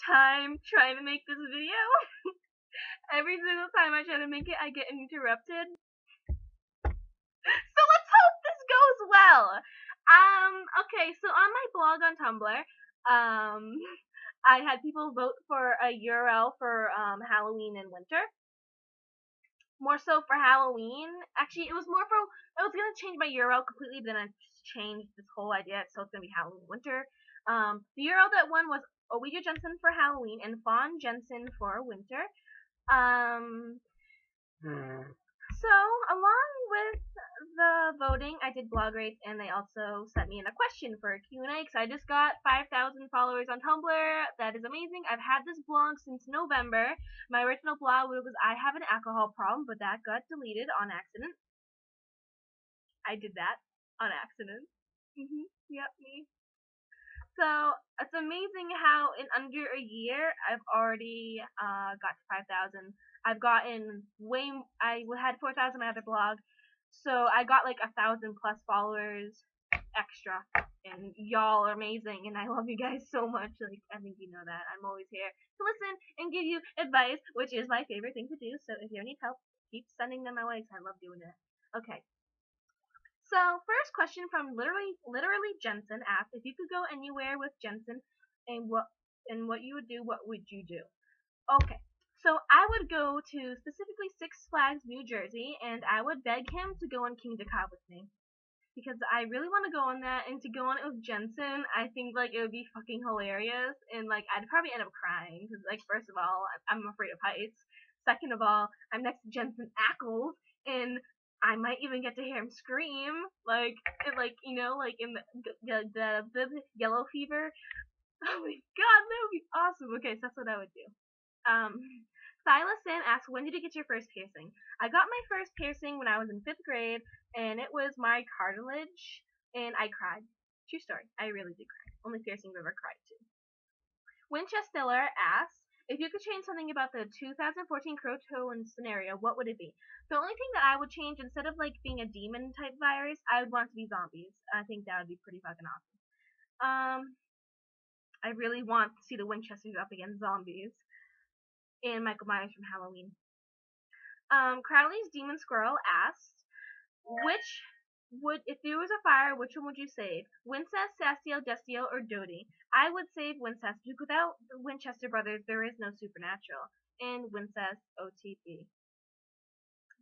time trying to make this video. Every single time I try to make it, I get interrupted. So let's hope this goes well. Okay, so on my blog on Tumblr, I had people vote for a URL for Halloween and winter. More so for Halloween. Actually, it was more for. I was gonna change my URL completely, but then I just changed this whole idea, so it's gonna be Halloween winter. The URL that won was Jagerjensen for Halloween and Fawn Jensen for winter. So along with the voting, I did blog rates, and they also sent me in a question for a Q&A, because I just got 5,000 followers on Tumblr. That is amazing. I've had this blog since November. My original blog was I have an alcohol problem, but that got deleted on accident. I did that on accident. Yep, me. So it's amazing how in under a year I've already got to 5,000. I've gotten I had 4,000 on my other blog, so I got like 1,000 plus followers extra, and y'all are amazing, and I love you guys so much. Like, I think you know that. I'm always here to listen and give you advice, which is my favorite thing to do. So if you need help, keep sending them my way, 'cause I love doing it. Okay. So, first question from literally Jensen asked, if you could go anywhere with Jensen and what you would do, what would you do? Okay. So I would go to specifically Six Flags, New Jersey, and I would beg him to go on King Cod with me. Because I really want to go on that, and to go on it with Jensen, I think like it would be fucking hilarious, and like I'd probably end up crying, because like first of all, I'm afraid of heights. Second of all, I'm next to Jensen Ackles, and I might even get to hear him scream, like you know, like in the yellow fever. Oh my god, that would be awesome. Okay, so that's what I would do. Silas Sam asks, when did you get your first piercing? I got my first piercing when I was in 5th grade, and it was my cartilage, and I cried. True story. I really did cry. Only piercing I've ever cried to. Winchester asks, if you could change something about the 2014 Croatoan scenario, what would it be? The only thing that I would change, instead of like being a demon type virus, I would want it to be zombies. I think that would be pretty fucking awesome. I really want to see the Winchesters up against zombies. And Michael Myers from Halloween. Crowley's Demon Squirrel asks, if there was a fire, which one would you save? Wincest, Sastiel, Destiel, or Dodie? I would save Wincest, because without the Winchester brothers, there is no supernatural. And Wincest, OTP.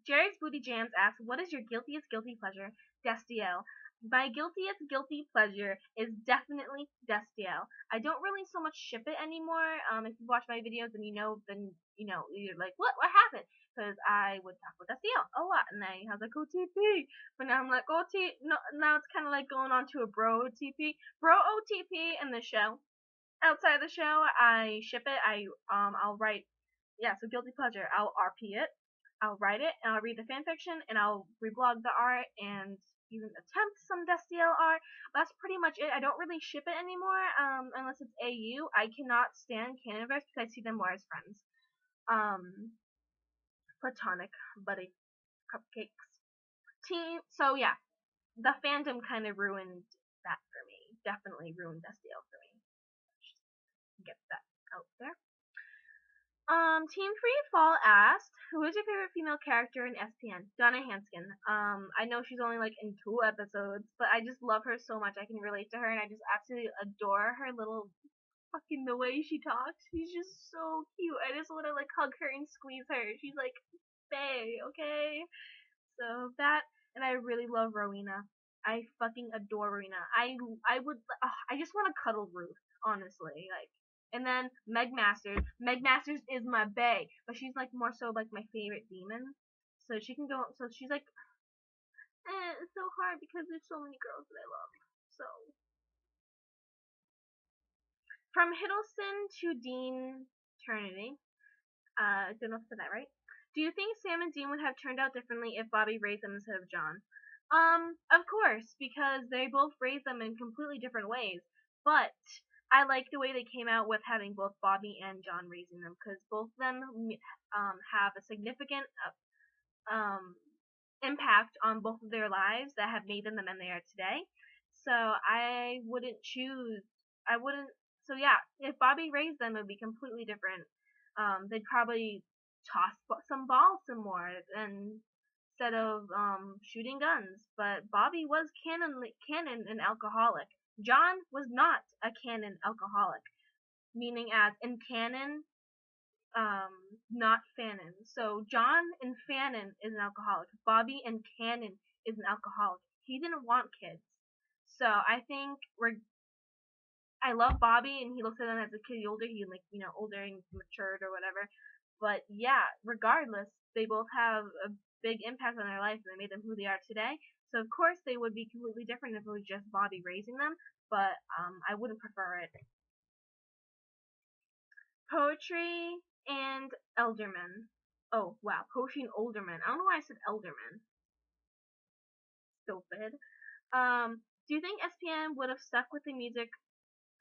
Jerry's Booty Jams asks, what is your guiltiest guilty pleasure? Destiel. My guiltiest guilty pleasure is definitely Destiel. I don't really so much ship it anymore. If you watch my videos and you're like, what happened? Because I would talk with Destiel a lot, and I was like, OTP. But now I'm like, OTP. No, now it's kind of like going on to a bro OTP. Bro OTP in the show. Outside of the show, I ship it. I'll write. Yeah, so guilty pleasure. I'll RP it. I'll write it, and I'll read the fanfiction, and I'll reblog the art, and even attempt some Destiel art. That's pretty much it. I don't really ship it anymore, unless it's AU. I cannot stand Canonverse because I see them more as friends. Platonic buddy cupcakes. So yeah, the fandom kind of ruined that for me. Definitely ruined Destiel for me. Just get that out there. Team Free Fall asked, who is your favorite female character in SPN? Donna Hanskin. I know she's only like in 2 episodes, but I just love her so much. I can relate to her, and I just absolutely adore her little fucking the way she talks. She's just so cute. I just want to like hug her and squeeze her. She's like, Faye, okay? So that, and I really love Rowena. I fucking adore Rowena. I just want to cuddle Ruth, honestly, like. And then Meg Masters. Meg Masters is my bae, but she's like more so like my favorite demon. So she can go. So she's like, it's so hard because there's so many girls that I love. So from Hiddleston to Dean Trinity. I don't know if I said that right. Do you think Sam and Dean would have turned out differently if Bobby raised them instead of John? Of course, because they both raised them in completely different ways. But I like the way they came out with having both Bobby and John raising them, because both of them have a significant impact on both of their lives that have made them the men they are today. So I wouldn't So yeah, if Bobby raised them, it would be completely different. They'd probably toss some balls some more and instead of shooting guns. But Bobby was canon an alcoholic. John was not a canon alcoholic, meaning as in canon, um, not Fannin. So John and Fannin is an alcoholic. Bobby and Cannon is an alcoholic. He didn't want kids. So I think I love Bobby, and he looks at them as a kid older. He like older and matured or whatever. But yeah, regardless, they both have a big impact on their life, and they made them who they are today. So of course they would be completely different if it was just Bobby raising them. But I wouldn't prefer it. Poetry and Elderman. Oh wow, poetry and Olderman. I don't know why I said Elderman. Stupid. Do you think SPN would have stuck with the music?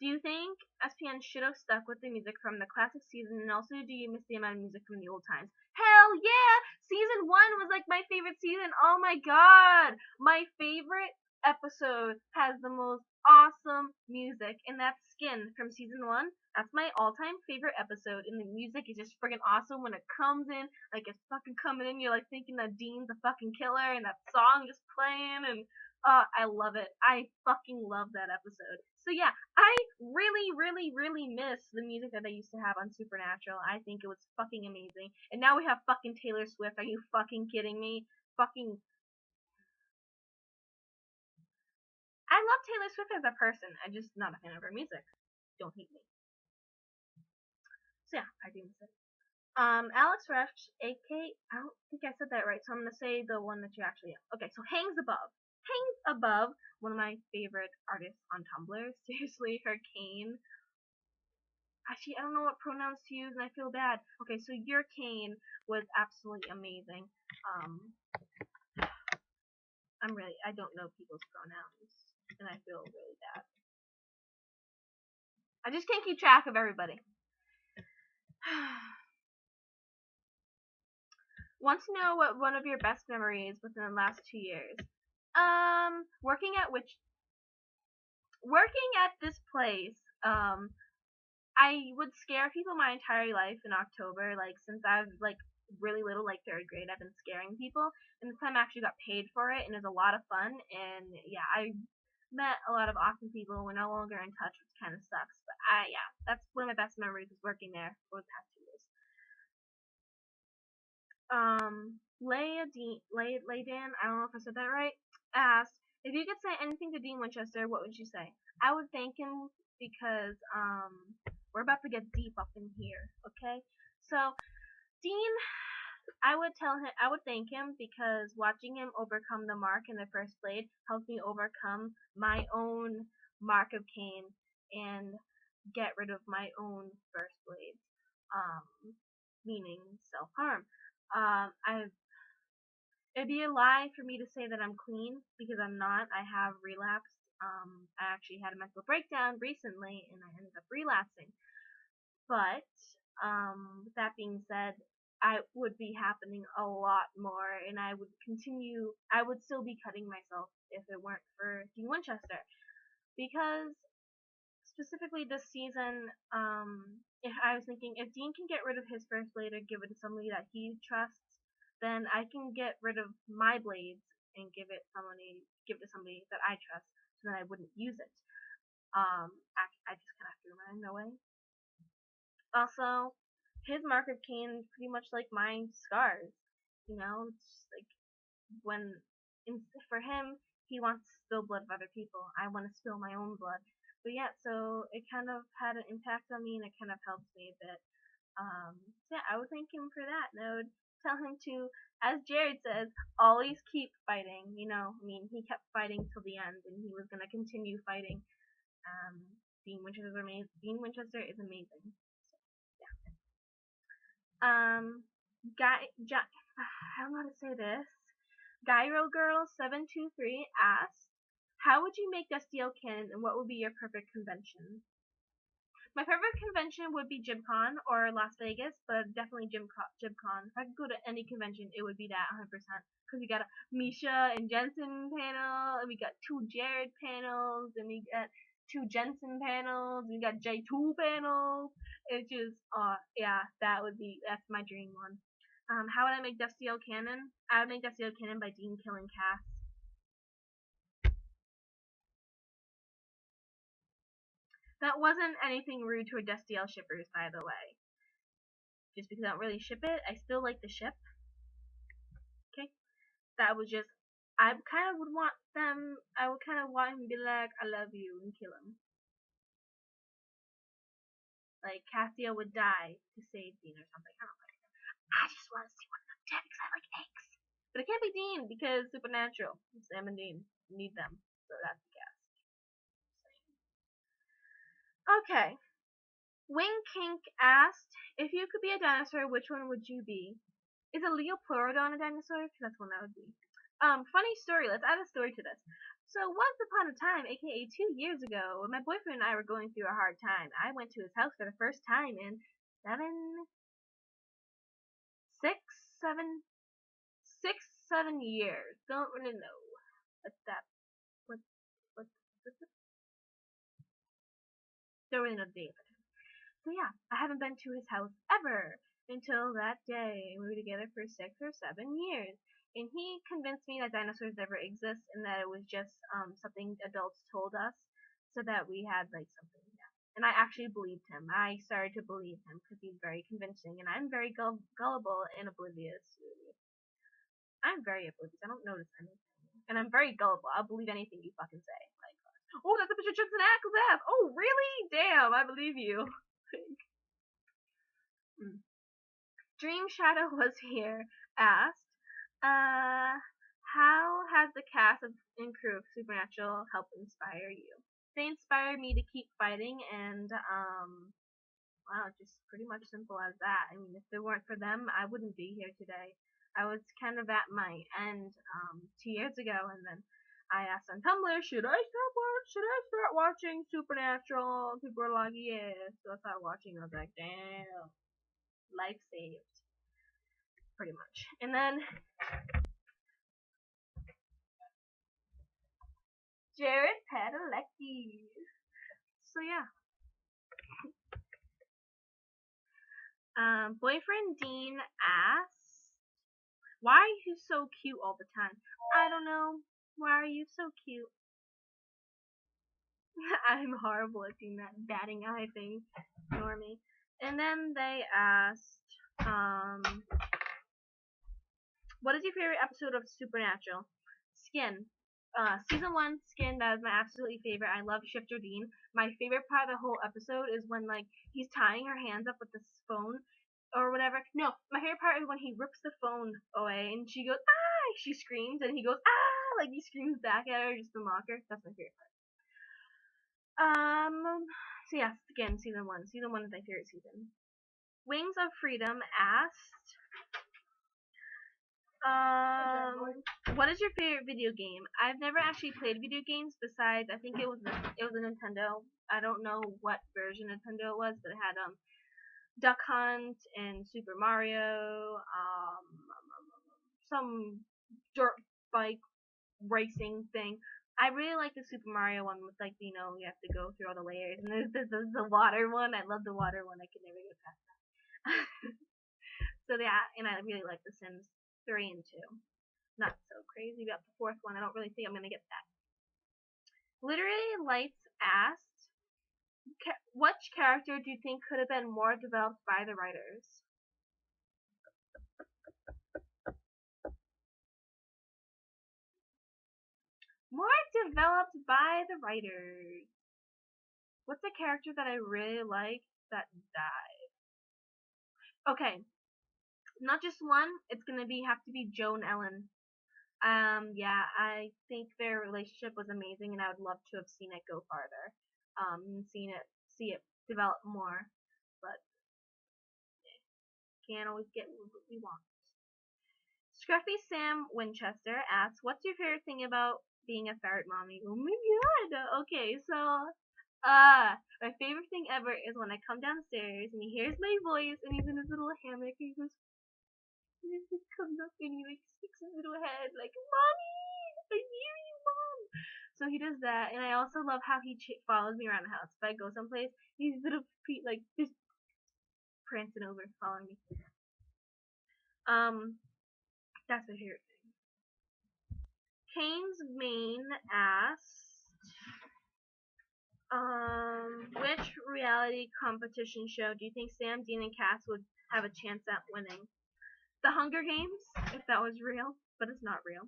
Do you think SPN should have stuck with the music from the classic season, and also do you miss the amount of music from the old times? Hell yeah! Season 1 was like my favorite season. Oh my god! My favorite episode has the most awesome music, and that's Skin from season 1. That's my all-time favorite episode, and the music is just freaking awesome when it comes in. Like, it's fucking coming in, you're like thinking that Dean's a fucking killer, and that song just playing, and I love it. I fucking love that episode. So yeah, I really, really, really miss the music that they used to have on Supernatural. I think it was fucking amazing. And now we have fucking Taylor Swift. Are you fucking kidding me? Fucking. I love Taylor Swift as a person. I'm just not a fan of her music. Don't hate me. So yeah, I do miss it. Alex Rush, AK. I don't think I said that right, so I'm gonna say the one that you actually. Okay, so Hangs Above. Hangs Above, one of my favorite artists on Tumblr. Seriously, her Kane. Actually, I don't know what pronouns to use, and I feel bad. Okay, so your Kane was absolutely amazing. I don't know people's pronouns, and I feel really bad. I just can't keep track of everybody. Want to know what one of your best memories within the last 2 years? Working at this place. I would scare people my entire life in October. Like since I was like really little, like third grade, I've been scaring people, and this time I actually got paid for it, and it was a lot of fun. And yeah, I met a lot of awesome people. We're no longer in touch, which kind of sucks. But yeah, that's one of my best memories was working there for the past 2 years. Laydan, I don't know if I said that right, asked, if you could say anything to Dean Winchester, what would you say? I would thank him because, we're about to get deep up in here, okay? So, Dean, I would thank him because watching him overcome the mark in the first blade helped me overcome my own mark of Cain and get rid of my own first blades, meaning self-harm. It'd be a lie for me to say that I'm clean because I'm not. I have relapsed. I actually had a mental breakdown recently and I ended up relapsing. But with that being said, I would be happening a lot more, and I would continue. I would still be cutting myself if it weren't for Dean Winchester, because specifically this season, if I was thinking if Dean can get rid of his first blade or give it to somebody that he trusts, then I can get rid of my blades and give it to somebody that I trust, so that I wouldn't use it. I just kind of threw mine away. Also, his mark of Cain is pretty much like my scars. You know, it's just like when for him, he wants to spill blood of other people. I want to spill my own blood. But yeah, so it kind of had an impact on me, and it kind of helped me a bit. So yeah, I would thank him for that, and I would tell him to, as Jared says, always keep fighting. You know, I mean, he kept fighting till the end, and he was gonna continue fighting. Dean Winchester is amazing. So, yeah. I don't know how to say this. Gyro Girl 723 asks, how would you make SDL canon and what would be your perfect convention? My favorite convention would be GymCon or Las Vegas, but definitely GymCon. If I could go to any convention, it would be that 100%. Because we got a Misha and Jensen panel, and we got two Jared panels, and we got two Jensen panels. We got J2 panels. It's just, yeah, that's my dream one. How would I make Destiel canon? I would make Destiel canon by Dean killing Cass. That wasn't anything rude to our Destiel shippers, by the way. Just because I don't really ship it, I still like the ship. Okay? That was just, I kind of would want them, I would kind of want him to be like, I love you, and kill him. Like, Cassia would die to save Dean or something. I don't know. I just want to see one of them dead because I like eggs. But it can't be Dean because Supernatural. Sam and Dean need them. So that's the cast. Okay. Wing Kink asked, if you could be a dinosaur, which one would you be? Is a Leopleurodon a dinosaur? Because that's one that would be. Funny story. Let's add a story to this. So once upon a time, aka 2 years ago, when my boyfriend and I were going through a hard time, I went to his house for the first time in 7 years. Don't really know. What's that? What? Don't really know the date. So yeah, I haven't been to his house ever until that day. We were together for 6 or 7 years. And he convinced me that dinosaurs never exist and that it was just something adults told us so that we had like something. Yeah. And I actually believed him. I started to believe him because he's very convincing and I'm very gullible and oblivious. I'm very oblivious. I don't notice anything. And I'm very gullible. I'll believe anything you fucking say. Like, oh, that's a picture of Jensen Ackles' ass. Oh, really? Damn, I believe you. Dream Shadow was here asked, how has the cast and crew of Supernatural helped inspire you? They inspired me to keep fighting, and wow, just pretty much simple as that. I mean, if it weren't for them, I wouldn't be here today. I was kind of at my end 2 years ago, and then I asked on Tumblr, should I start watching Supernatural? People were like, yeah. So I started watching. I was like, damn, life saved. Pretty much. And then Jared Padalecki. So yeah. Boyfriend Dean asks, why are you so cute all the time? I don't know. Why are you so cute? I'm horrible at doing that batting eye thing. Ignore me. And then they asked, what is your favorite episode of Supernatural? Skin. Season 1, Skin, that is my absolutely favorite. I love Shifter Dean. My favorite part of the whole episode is when, like, he's tying her hands up with this phone or whatever. No, my favorite part is when he rips the phone away and she goes, ah! She screams and he goes, ah! Like, he screams back at her just to mock her. That's my favorite part. So yeah, Skin, Season 1. Season 1 is my favorite season. Wings of Freedom asked, what is your favorite video game? I've never actually played video games besides I think it was a Nintendo. I don't know what version Nintendo it was, but it had Duck Hunt and Super Mario, some dirt bike racing thing. I really like the Super Mario one with like you have to go through all the layers, and there's the water one. I love the water one. I could never get past that. So yeah, and I really like The Sims 3 and 2. Not so crazy about the 4th one. I don't really think I'm gonna get that. Literary Lights asked, which character do you think could have been more developed by the writers? More developed by the writers. What's a character that I really like that died? Okay, not just one. It's gonna have to be Joe and Ellen. Yeah, I think their relationship was amazing, and I would love to have seen it go farther. And see it develop more, but can't always get what we want. Scruffy Sam Winchester asks, "What's your favorite thing about being a ferret mommy?" Oh my god! Okay, so my favorite thing ever is when I come downstairs and he hears my voice and he's in his little hammock and he goes, and he comes up and he like sticks his little head like, "Mommy, I hear you, Mom." So he does that, and I also love how he follows me around the house. If I go someplace, he's little feet like just prancing over, following me. That's my favorite thing. Kane's main asked, which reality competition show do you think Sam, Dean, and Cass would have a chance at winning? The Hunger Games, if that was real, but it's not real.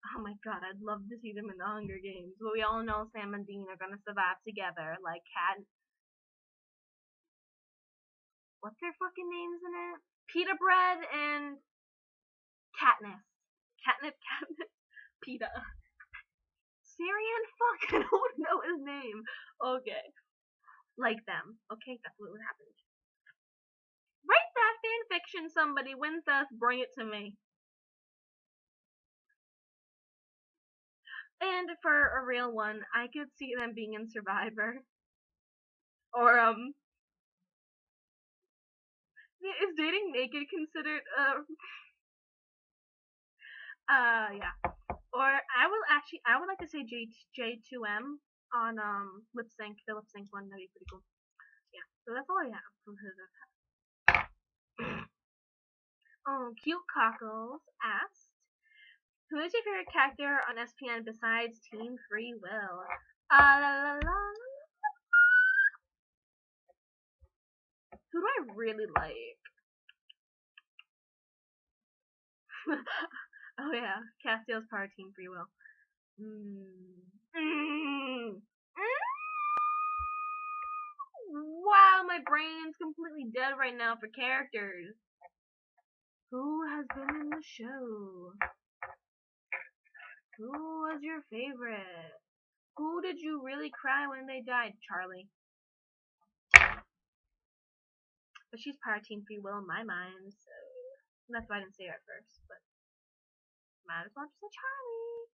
Oh my god, I'd love to see them in the Hunger Games. But we all know Sam and Dean are gonna survive together, like Cat. What's their fucking names in it? Pita Bread and Katniss. Katniss. Pita. Syrian? Fuck, I don't know his name. Okay. Like them. Okay, that's what would happen. Write that fan fiction, somebody. When's that? Bring it to me. And for a real one, I could see them being in Survivor. Or, is dating naked considered, yeah. Or I would like to say J2M on, lip sync, the lip sync one, that'd be pretty cool. Yeah, so that's all I have from his. Oh, Cute Cockles asked, who is your favorite character on SPN besides Team Free Will? La, la, la. Who do I really like? Oh yeah, Castiel's part of Team Free Will. Wow, my brain's completely dead right now for characters. Who has been in the show? Who was your favorite? Who did you really cry when they died? Charlie. But she's part of Team Free Will in my mind, so that's why I didn't say her at first, but might as well just say Charlie.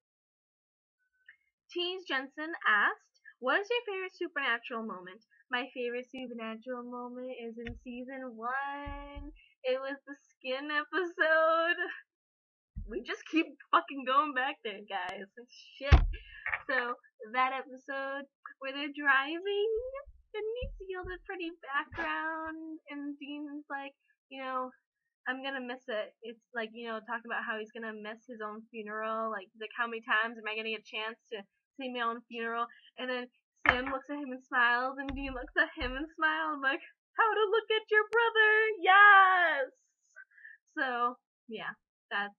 Jagerjensen asked, what is your favorite supernatural moment? My favorite supernatural moment is in season 1. It was the skin episode. We just keep fucking going back there, guys. Shit. So, that episode where they're driving, and you see all the pretty background, and Dean's like, I'm gonna miss it. It's like, talking about how he's gonna miss his own funeral. Like how many times am I getting a chance to see my own funeral? And then Sam looks at him and smiles, and Dean looks at him and smiles. I'm like, how to look at your brother? Yes! So, yeah, yeah.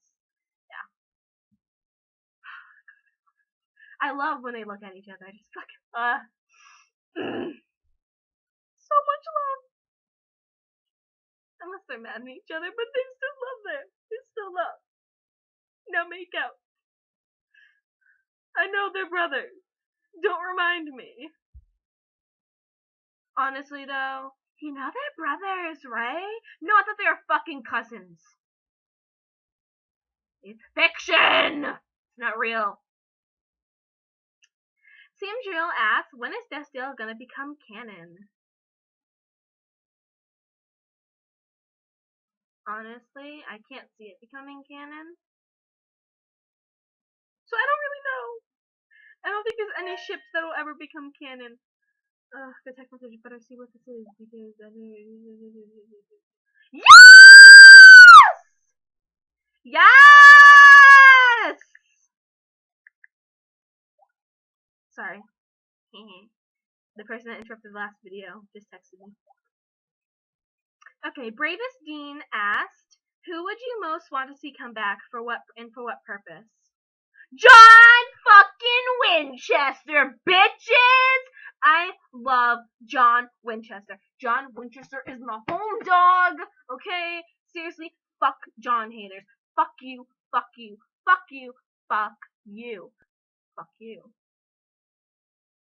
I love when they look at each other. I just fucking, so much love. Unless they're mad at each other, but they still love them. They still love. Now make out. I know they're brothers. Don't remind me. Honestly, though, they're brothers, right? No, I thought they were fucking cousins. It's fiction! It's not real. Sam Drill asks, when is Desdale gonna become canon? Honestly, I can't see it becoming canon. So I don't really know. I don't think there's any ships that will ever become canon. The text message, but I see what this is because Yes! Yes! Sorry. The person that interrupted the last video just texted me. Okay, Bravest Dean asked, who would you most want to see come back for what purpose? John fucking Winchester, bitches! I love John Winchester. John Winchester is my home dog, okay? Seriously, fuck John haters. Fuck you, fuck you, fuck you, fuck you, fuck you.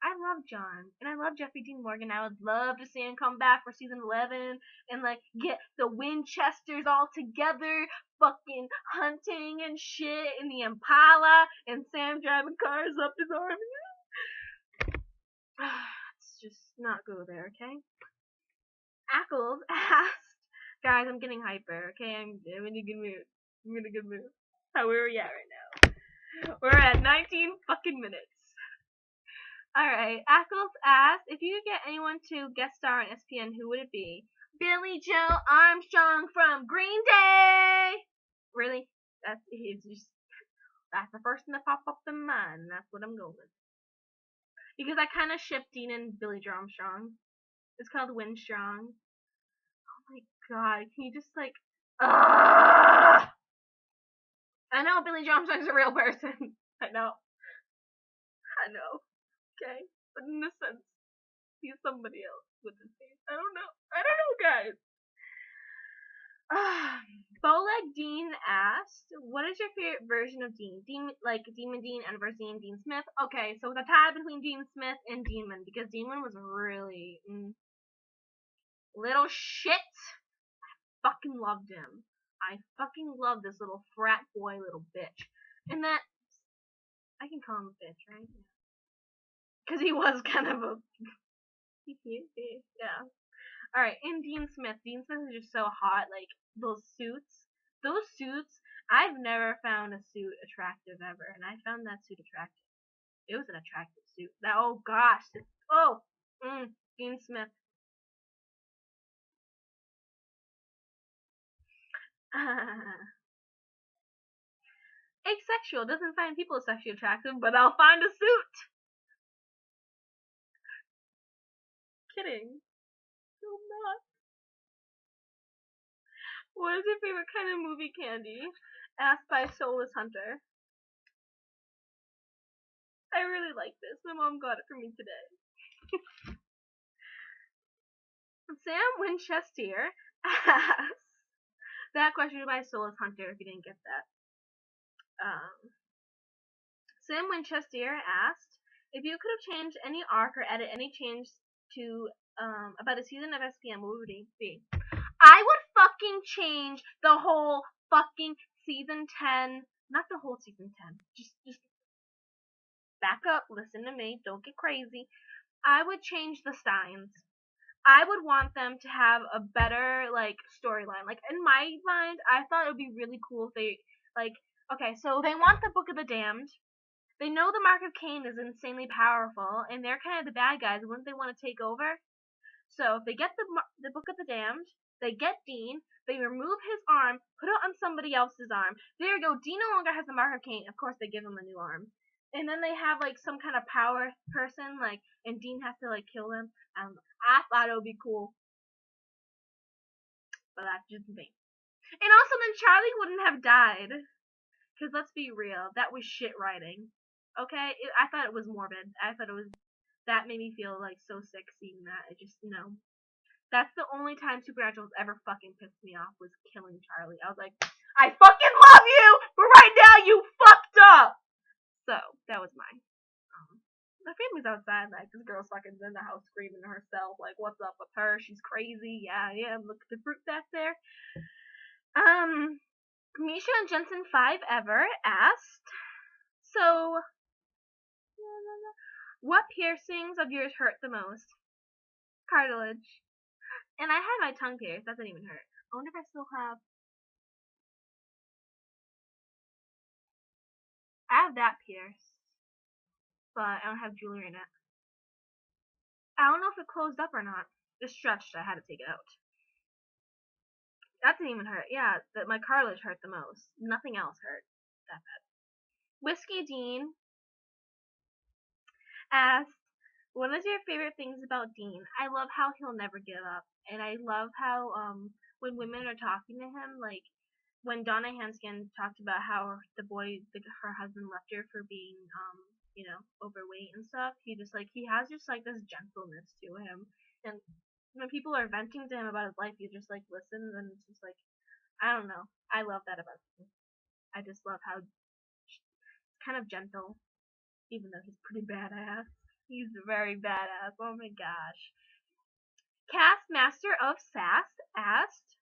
I love John, and I love Jeffrey Dean Morgan. I would love to see him come back for season 11 and get the Winchesters all together, fucking hunting and shit in the Impala, and Sam driving cars up his arm. Let's just not go there, okay? Ackles asked, guys, I'm getting hyper, okay? I'm in a good mood. How are we at right now? We're at 19 fucking minutes. Alright, Ackles asked, if you could get anyone to guest star on SPN, who would it be? Billy Joe Armstrong from Green Day! Really? That's the first thing that popped up in mind, and that's what I'm going with. Because I kind of ship Dean and Billy Joe Armstrong. It's called Windstrong. Oh my god, can you just like... Ugh! I know Billy Joe Armstrong's a real person. I know. Okay? But in a sense, he's somebody else with his face. I don't know, guys. Bowleg Dean asked, what is your favorite version of Dean? Like Demon Dean, Universe Dean, Dean Smith? Okay, so it's a tie between Dean Smith and Demon, because Demon was really... little shit. Fucking loved him. I fucking love this little frat boy little bitch. And that... I can call him a bitch, right? Because he was kind of a... yeah. Alright, and Dean Smith. Dean Smith is just so hot. Like, those suits. I've never found a suit attractive ever. And I found that suit attractive. It was an attractive suit. Oh gosh. Dean Smith. Asexual doesn't find people sexually attractive, but I'll find a suit. Kidding. I'm not. What is your favorite kind of movie candy? Asked by Soulless Hunter. I really like this. My mom got it for me today. Sam Winchester asks. That question was by Soulless Hunter, if you didn't get that. Sam Winchester asked, if you could have changed any arc or added any change to about a season of SPM, what would it be? I would fucking change the whole fucking season 10. Not the whole season 10. Just back up, listen to me, don't get crazy. I would change the Steins. I would want them to have a better, like, storyline. Like, in my mind, I thought it would be really cool if they, like, okay, so they want the Book of the Damned. They know the Mark of Cain is insanely powerful, and they're kind of the bad guys. Wouldn't they want to take over? So if they get the Book of the Damned, they get Dean, they remove his arm, put it on somebody else's arm. There you go. Dean no longer has the Mark of Cain. Of course, they give him a new arm. And then they have, like, some kind of power person, like, and Dean has to, like, kill him. I thought it would be cool. But that's just me. And also, then Charlie wouldn't have died. Because let's be real, that was shit writing. Okay? I thought it was morbid. That made me feel, like, so sick seeing that. I just, that's the only time Supernaturals ever fucking pissed me off, was killing Charlie. I was like, I fucking love you, but right now you fucked up! So, that was mine. My family's outside, like, this girl's fucking in the house screaming to herself, like, what's up with her? She's crazy. Yeah, look at the fruit back there. Misha and Jensen 5 ever asked, so, what piercings of yours hurt the most? Cartilage. And I had my tongue pierced. That didn't even hurt. I wonder if I still have... I have that pierced. But I don't have jewelry in it. I don't know if it closed up or not. It stretched. I had to take it out. That didn't even hurt. Yeah, my cartilage hurt the most. Nothing else hurt that bad. Whiskey Dean asked, what is your favorite things about Dean? I love how he'll never give up. And I love how when women are talking to him, like when Donna Hanskin talked about how her husband left her for being overweight and stuff, he has just like this gentleness to him. And when people are venting to him about his life, you just like listen, and it's just like, I don't know. I love that about him. I just love how kind of gentle, even though he's pretty badass. He's very badass. Oh my gosh. Cast Master of Sass asked,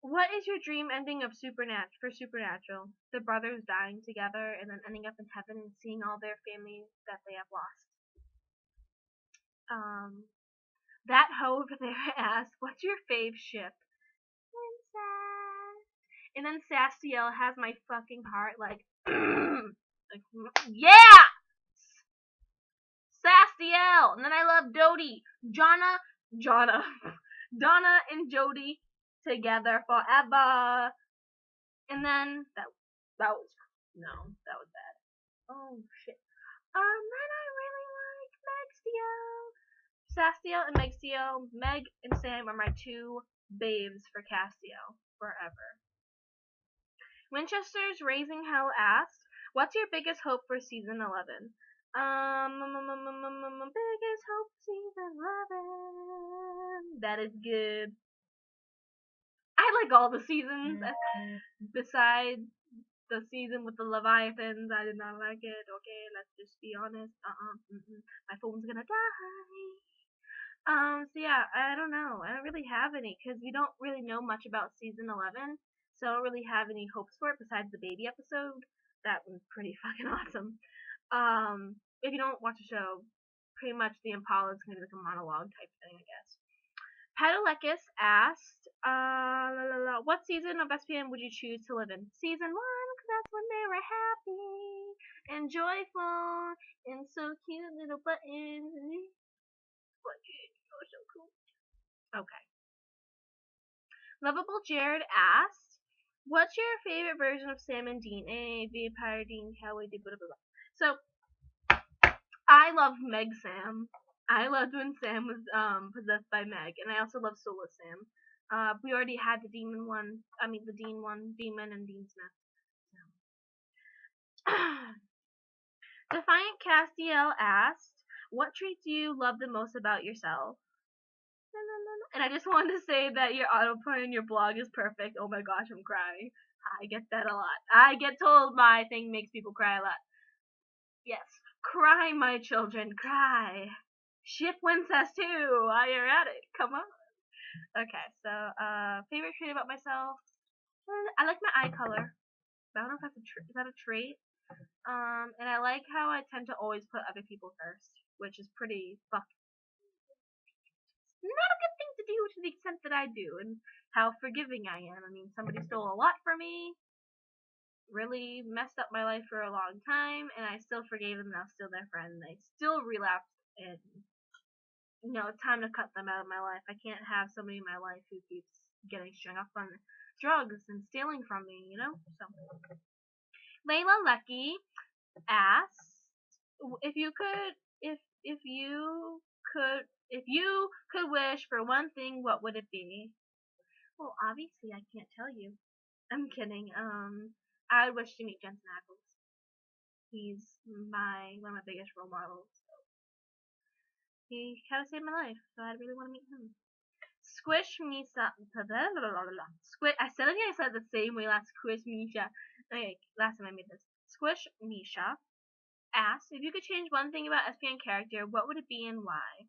what is your dream ending of Supernatural? The brothers dying together and then ending up in heaven and seeing all their families that they have lost. That hoe over there asked, what's your fave ship? Princess. And then Sastiel has my fucking heart like, like, yeah! Castiel, and then I love Dodie, Jonna, Donna and Jody together forever. And then that was no, that was bad. Oh shit. Then I really like Sastiel and Megstiel. Meg and Sam are my two babes for Castiel forever. Winchester's Raising Hell asked, "What's your biggest hope for season 11?" Biggest hope season 11. That is good. I like all the seasons. Besides the season with the Leviathans, I did not like it. Okay, let's just be honest. My phone's gonna die. So yeah, I don't know. I don't really have any because we don't really know much about season 11, so I don't really have any hopes for it besides the baby episode. That was pretty fucking awesome. If you don't watch the show, pretty much the Impala is gonna be like a monologue type thing, I guess. Padalekis asked, what season of SPN would you choose to live in? Season 1, because that's when they were happy and joyful and so cute little buttons. Oh, so cool. Okay. Lovable Jared asked, "What's your favorite version of Sam and Dean? Vampire Dean, Cowboy, blah blah blah." So I love Meg Sam. I loved when Sam was possessed by Meg, and I also love Soulless Sam. We already had the demon one. I mean the Dean one, Demon and Dean Smith. So. Defiant Castiel asked, "What traits do you love the most about yourself?" And I just wanted to say that your autoplay in your blog is perfect. Oh my gosh, I'm crying. I get that a lot. I get told my thing makes people cry a lot. Yes. Cry, my children, cry. Ship Wincest too, while you're at it. Come on. Okay, so, favorite trait about myself? I like my eye color. I don't know if that's is that a trait? And I like how I tend to always put other people first, which is pretty not a good thing to do to the extent that I do, and how forgiving I am. I mean, somebody stole a lot from me, really messed up my life for a long time, and I still forgave them, and I'm still their friend, and they still relapsed, and, it's time to cut them out of my life. I can't have somebody in my life who keeps getting strung up on drugs and stealing from me. So, Layla Lucky asks, if you could wish for one thing, what would it be? Well, obviously I can't tell you. I'm kidding. I would wish to meet Jensen Ackles. He's one of my biggest role models. He kind of saved my life, so I really want to meet him. Squish Misha. I said it the same way last Squish Misha. Okay, last time I made this. Squish Misha asks, if you could change one thing about SPN character, what would it be and why?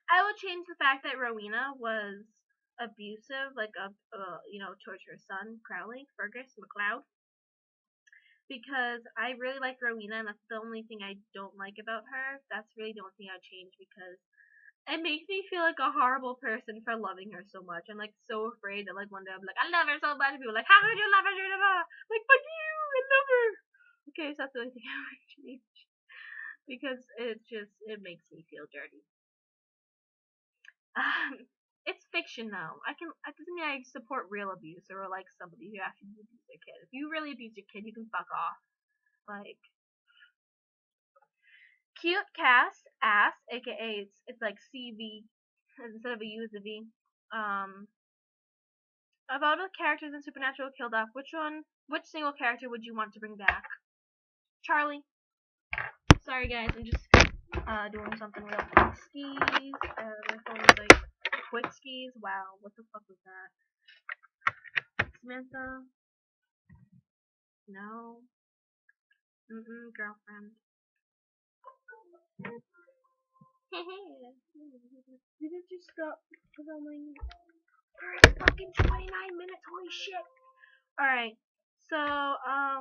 I would change the fact that Rowena was abusive, towards her son, Crowley, Fergus McLeod. Because I really like Rowena, and that's the only thing I don't like about her. That's really the only thing I'd change, because it makes me feel like a horrible person for loving her so much. I'm like so afraid that one day I'm like, I love her so much, and people are like, how could you love her? Like, fuck you, I love her. Okay, so that's the only thing I would change, because it makes me feel dirty. It's fiction though. It doesn't mean I support real abuse or like somebody who actually abused their kid. If you really abuse your kid, you can fuck off. Like, Cute Cast asks, aka it's like CV instead of a U, it's a V. Of all the characters in Supernatural killed off, which single character would you want to bring back? Charlie. Sorry guys, I'm just doing something real quick. Skis. My phone is like quick skis. Wow, what the fuck was that? Samantha. No. Girlfriend. Did it just stop filming? Fucking 29 minutes, holy shit. Alright, so,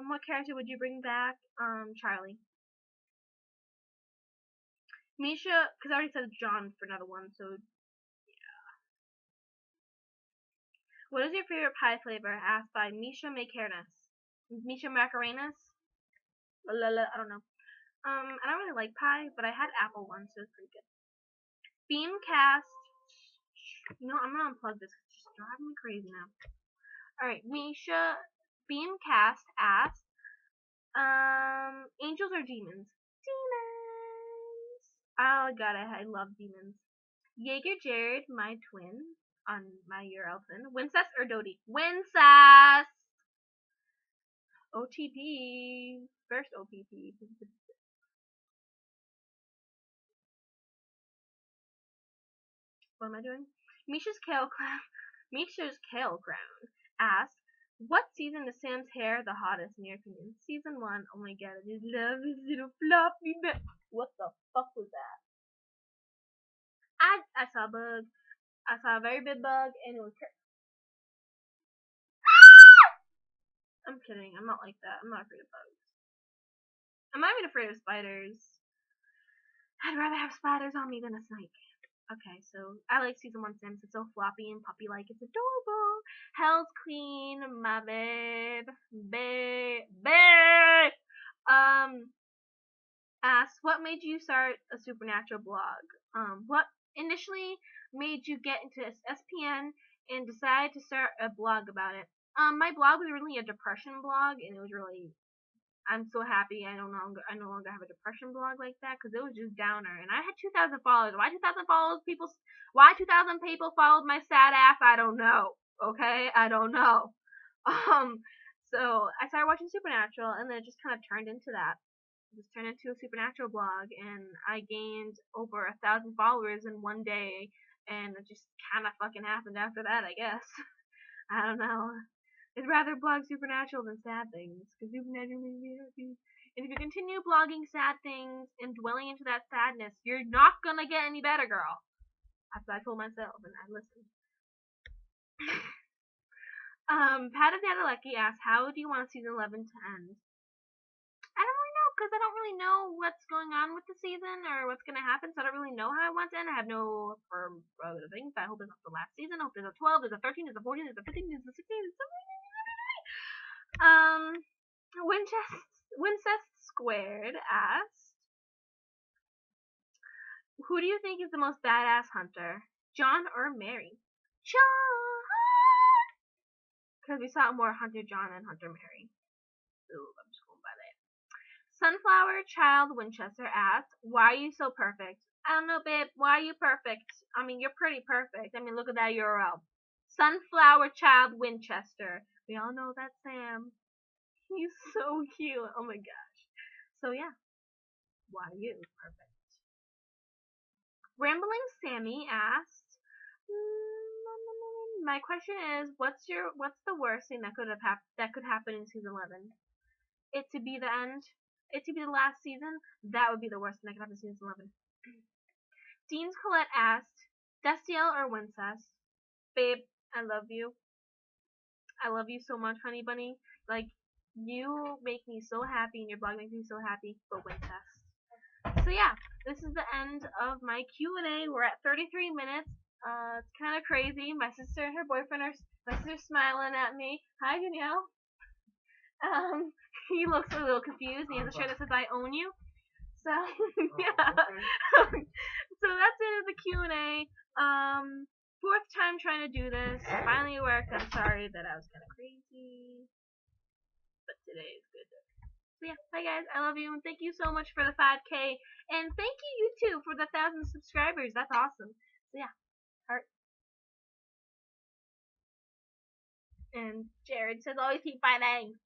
what character would you bring back? Charlie. Misha, because I already said John for another one, so, yeah. What is your favorite pie flavor? Asked by Misha Macarenas. Misha Macarenas? I don't know. I don't really like pie, but I had apple once, so it was pretty good. Beamcast. You know, I'm gonna unplug this. It's just driving me crazy now. Alright, Misha Beamcast asked, angels or demons? Demons! Oh god, I love demons. Jared, my twin, on my URL twin. Wincest or Dodie? Wincest! OTP. First OPP. What am I doing? Misha's Kale Crown asked, what season is Sam's hair the hottest in your opinion? Season 1. Oh my god, I just love his little floppy bit. What the fuck was that? I saw a bug. I saw a very big bug, and it was. I'm kidding. I'm not like that. I'm not afraid of bugs. I'm not even afraid of spiders. I'd rather have spiders on me than a snake. Okay, so I like season 1 Sims. It's so floppy and puppy like. It's adorable. Hell's Queen, my babe. Babe. Asks, what made you start a supernatural blog? What initially made you get into SPN and decide to start a blog about it? My blog was really a depression blog, and it was really. I'm so happy I no longer have a depression blog like that, because it was just downer. And I had 2,000 followers. Why 2,000 followers? Why 2,000 people followed my sad ass? I don't know. Okay, I don't know. So I started watching Supernatural, and then it just kind of turned into that. It just turned into a Supernatural blog, and I gained over 1,000 followers in one day, and it just kind of fucking happened after that, I guess. I don't know. I'd rather blog supernatural than sad things, because supernatural makes me happy. And if you continue blogging sad things and dwelling into that sadness, you're not gonna get any better, girl. That's what I told myself, and I listened. Pat of Yadalecki asked, how do you want season 11 to end? I don't really know, because I don't really know what's going on with the season or what's going to happen, so I don't really know how I want to end. I have no firm things. I hope it's not the last season. I hope there's a 12, there's a 13, there's a 14, there's a 15, there's a 16, there's a 17. Wincest Squared asked, who do you think is the most badass hunter? John or Mary? John! Because we saw more Hunter John and Hunter Mary. So I'm just going by that. Sunflower Child Winchester asked, why are you so perfect? I don't know, babe. Why are you perfect? I mean, you're pretty perfect. I mean, look at that URL. Sunflower Child Winchester. We all know that's Sam. He's so cute. Oh my gosh. So yeah. Why are you perfect? Rambling Sammy asked, my question is, what's the worst thing that could happen in season 11? It to be the end? It to be the last season? That would be the worst thing that could happen in season 11. Dean's Colette asked, Destiel or Wincest? Babe, I love you. I love you so much, honey bunny. Like, you make me so happy, and your blog makes me so happy, but Wincest. So yeah, this is the end of my Q&A. We're at 33 minutes. It's kind of crazy. My sister and her boyfriend my sister's smiling at me. Hi, Danielle. He looks a little confused. He has a shirt that says "I own you." So yeah. So that's it of the Q&A. Fourth time trying to do this. Finally it worked. I'm sorry that I was kind of crazy, but today is good. So yeah, bye guys. I love you, and thank you so much for the 5K, and thank you too for the 1,000 subscribers. That's awesome. So yeah, heart. And Jared says always keep fighting.